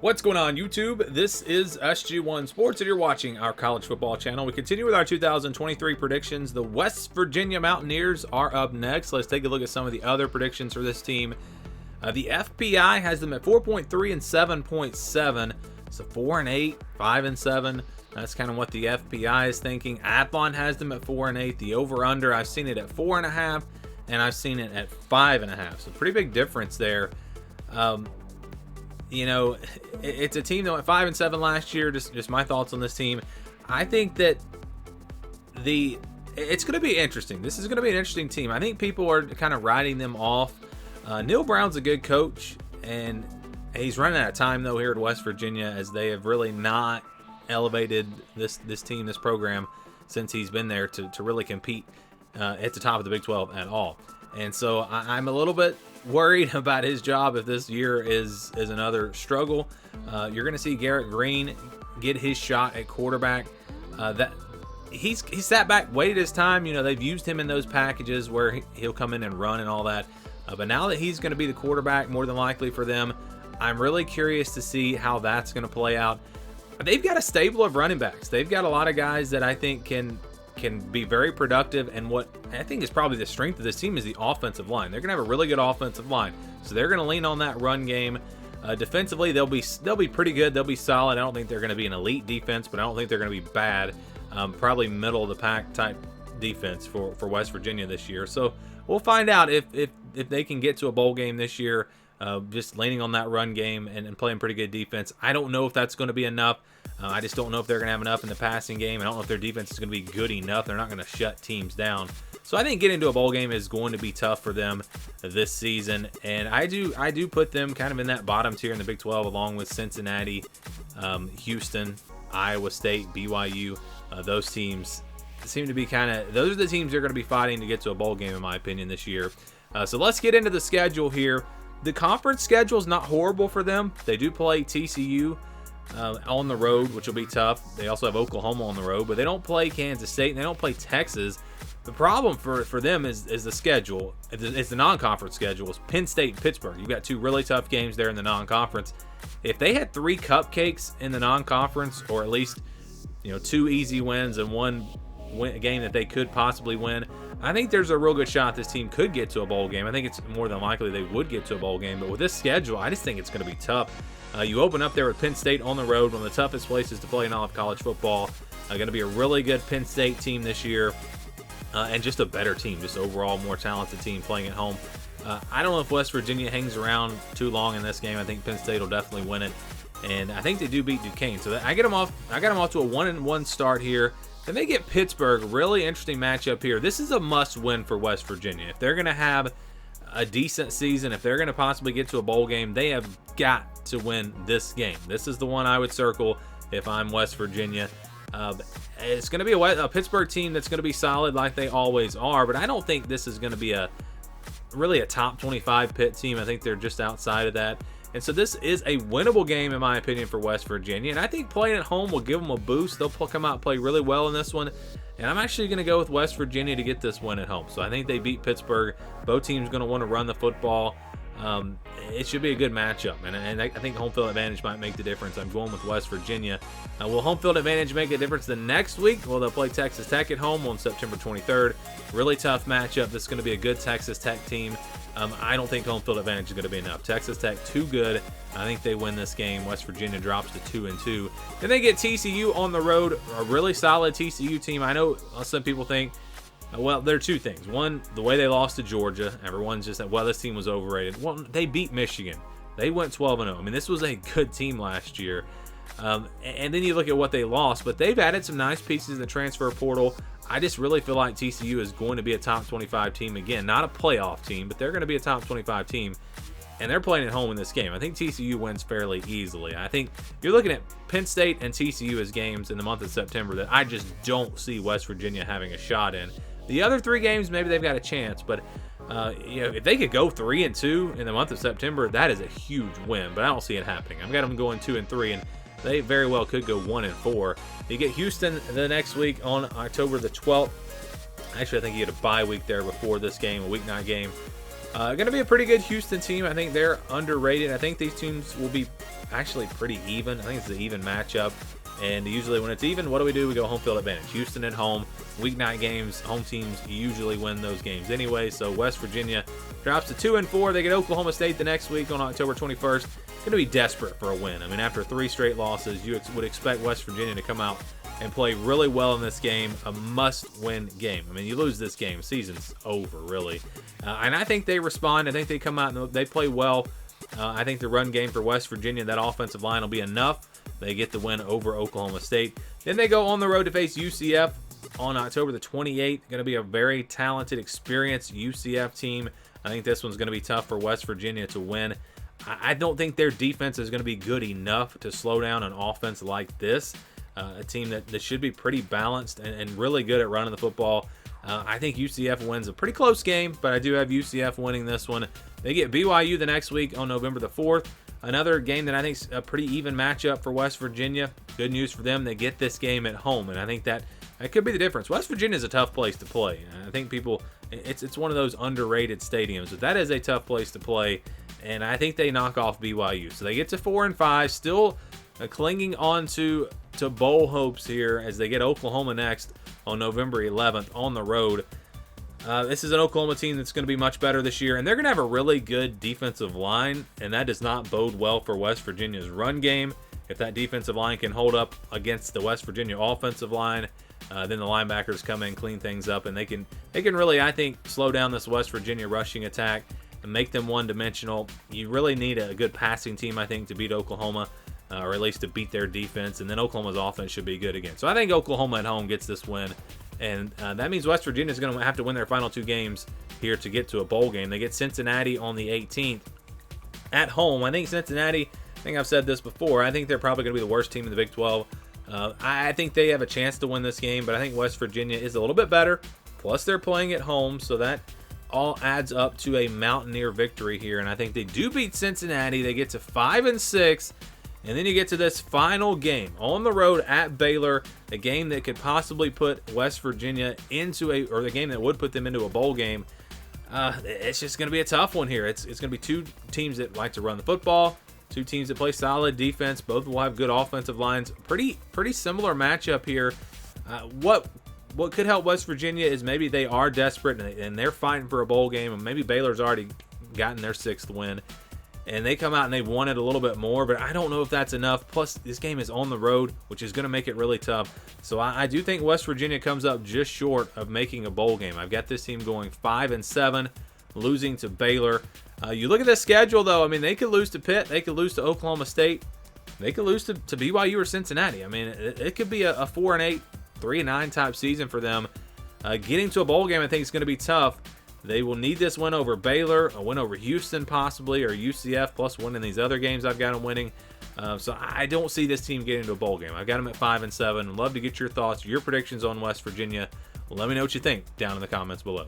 What's going on, YouTube? This is SG1 Sports, and you're watching our college football channel. We continue with our 2023 predictions. The West Virginia Mountaineers are up next. Let's take a look at some of the other predictions for this team. The FPI has them at 4.3 and 7.7. So 4 and 8, 5 and 7. That's kind of what the FPI is thinking. Athlon has them at 4 and 8. The over/under, I've seen it at 4.5, and I've seen it at 5.5. So pretty big difference there. You know, it's a team that went 5 and 7 last year. Just my thoughts on this team. I think that it's going to be interesting. This is going to be an interesting team. I think people are kind of writing them off. Neil Brown's a good coach, and he's running out of time though here at West Virginia, as they have really not elevated this team, this program, since he's been there to really compete at the top of the Big 12 at all. And so I'm a little bit worried about his job if this year is another struggle. You're going to see Garrett Green get his shot at quarterback. That he sat back, waited his time. You know, they've used him in those packages where he'll come in and run and all that. But now that he's going to be the quarterback, more than likely for them, I'm really curious to see how that's going to play out. They've got a stable of running backs. They've got a lot of guys that I think can be very productive, and what I think is probably the strength of this team is the offensive line. They're going to have a really good offensive line, so they're going to lean on that run game. Defensively, they'll be pretty good. They'll be solid. I don't think they're going to be an elite defense, but I don't think they're going to be bad. Probably middle of the pack type defense for West Virginia this year. So we'll find out if they can get to a bowl game this year. Just leaning on that run game and playing pretty good defense. I don't know if that's going to be enough. I just don't know if they're going to have enough in the passing game. I don't know if their defense is going to be good enough. They're not going to shut teams down. So I think getting to a bowl game is going to be tough for them this season. And I do put them kind of in that bottom tier in the Big 12, along with Cincinnati, Houston, Iowa State, BYU. Those teams seem to be those are the teams they're going to be fighting to get to a bowl game, in my opinion, this year. So let's get into the schedule here. The conference schedule is not horrible for them. They do play TCU on the road, which will be tough. They also have Oklahoma on the road, but they don't play Kansas State, and they don't play Texas. The problem for them is the schedule. It's the non-conference schedule. It's Penn State and Pittsburgh. You've got two really tough games there in the non-conference. If they had 3 cupcakes in the non-conference, or at least 2 easy wins and one game that they could possibly win, I think there's a real good shot this team could get to a bowl game. I think it's more than likely they would get to a bowl game, but with this schedule, I just think it's going to be tough. You open up there with Penn State on the road, one of the toughest places to play in all of college football. Going to be a really good Penn State team this year, and just a better team, just overall more talented team playing at home. I don't know if West Virginia hangs around too long in this game. I think Penn State will definitely win it, and I think they do beat Duquesne. So I got them off to a 1-1 start here. Then they get Pittsburgh, really interesting matchup here. This is a must-win for West Virginia. If they're going to have a decent season, if they're going to possibly get to a bowl game, they have got to win this game. This is the one I would circle if I'm West Virginia. It's going to be a Pittsburgh team that's going to be solid like they always are, but I don't think this is going to be really a top 25 Pitt team. I think they're just outside of that. And so this is a winnable game, in my opinion, for West Virginia. And I think playing at home will give them a boost. They'll come out and play really well in this one. And I'm actually going to go with West Virginia to get this win at home. So I think they beat Pittsburgh. Both teams going to want to run the football. It should be a good matchup. And I think home field advantage might make the difference. I'm going with West Virginia. Will home field advantage make a difference the next week? Well, they'll play Texas Tech at home on September 23rd. Really tough matchup. This is going to be a good Texas Tech team. I don't think home field advantage is going to be enough. Texas Tech, too good. I think they win this game. West Virginia drops to 2-2. Then they get TCU on the road, a really solid TCU team. I know some people think, well, there are two things. One, the way they lost to Georgia. Everyone's just like, well, this team was overrated. Well, they beat Michigan. They went 12-0. I mean, this was a good team last year. And then you look at what they lost, but they've added some nice pieces in the transfer portal. I just really feel like TCU is going to be a top 25 team again. Not a playoff team, but they're going to be a top 25 team. And they're playing at home in this game. I think TCU wins fairly easily. I think you're looking at Penn State and TCU as games in the month of September that I just don't see West Virginia having a shot in. The other 3 games, maybe they've got a chance, but if they could go 3-2 in the month of September, that is a huge win. But I don't see it happening. I've got them going 2-3, and they very well could go 1-4. You get Houston the next week on October the 12th. Actually, I think you get a bye week there before this game, a weeknight game. Going to be a pretty good Houston team. I think they're underrated. I think these teams will be actually pretty even. I think it's an even matchup. And usually when it's even, what do? We go home field advantage. Houston at home, weeknight games, home teams usually win those games anyway. So West Virginia drops to 2-4. They get Oklahoma State the next week on October 21st. Going to be desperate for a win. I mean, after 3 straight losses, you would expect West Virginia to come out and play really well in this game. A must-win game. I mean, you lose this game, season's over, really. And I think they respond. I think they come out and they play well. I think the run game for West Virginia, that offensive line will be enough. They get the win over Oklahoma State. Then they go on the road to face UCF on October the 28th. Going to be a very talented, experienced UCF team. I think this one's going to be tough for West Virginia to win. I don't think their defense is going to be good enough to slow down an offense like this. A team that should be pretty balanced and really good at running the football. I think UCF wins a pretty close game, but I do have UCF winning this one. They get BYU the next week on November the 4th. Another game that I think is a pretty even matchup for West Virginia. Good news for them. They get this game at home, and I think that could be the difference. West Virginia is a tough place to play. I think it's one of those underrated stadiums, but that is a tough place to play, and I think they knock off BYU. So they get to 4-5, still clinging on to bowl hopes here as they get Oklahoma next on November 11th on the road. This is an Oklahoma team that's going to be much better this year, and they're going to have a really good defensive line, and that does not bode well for West Virginia's run game. If that defensive line can hold up against the West Virginia offensive line, then the linebackers come in, clean things up, and they can really, I think, slow down this West Virginia rushing attack and make them one-dimensional. You really need a good passing team, I think, to beat Oklahoma, or at least to beat their defense, and then Oklahoma's offense should be good again. So I think Oklahoma at home gets this win. And that means West Virginia is going to have to win their final 2 games here to get to a bowl game. They get Cincinnati on the 18th at home. I think Cincinnati, I think I've said this before, I think they're probably going to be the worst team in the Big 12. I think they have a chance to win this game, but I think West Virginia is a little bit better. Plus, they're playing at home, so that all adds up to a Mountaineer victory here. And I think they do beat Cincinnati. They get to 5-6. And then you get to this final game on the road at Baylor, a game that could possibly put West Virginia or the game that would put them into a bowl game. It's just going to be a tough one here. It's going to be 2 teams that like to run the football, 2 teams that play solid defense. Both will have good offensive lines. Pretty similar matchup here. What could help West Virginia is maybe they are desperate and they're fighting for a bowl game, and maybe Baylor's already gotten their 6th win. And they come out and they've won it a little bit more, but I don't know if that's enough. Plus, this game is on the road, which is going to make it really tough. So I do think West Virginia comes up just short of making a bowl game. I've got this team going 5-7, losing to Baylor. You look at the schedule, though. I mean, they could lose to Pitt. They could lose to Oklahoma State. They could lose to BYU or Cincinnati. I mean, it could be a 4-8, 3-9 type season for them. Getting to a bowl game, I think, is going to be tough. They will need this win over Baylor, a win over Houston possibly, or UCF, plus winning these other games I've got them winning. So I don't see this team getting to a bowl game. I've got them at 5-7. Love to get your thoughts, your predictions on West Virginia. Let me know what you think down in the comments below.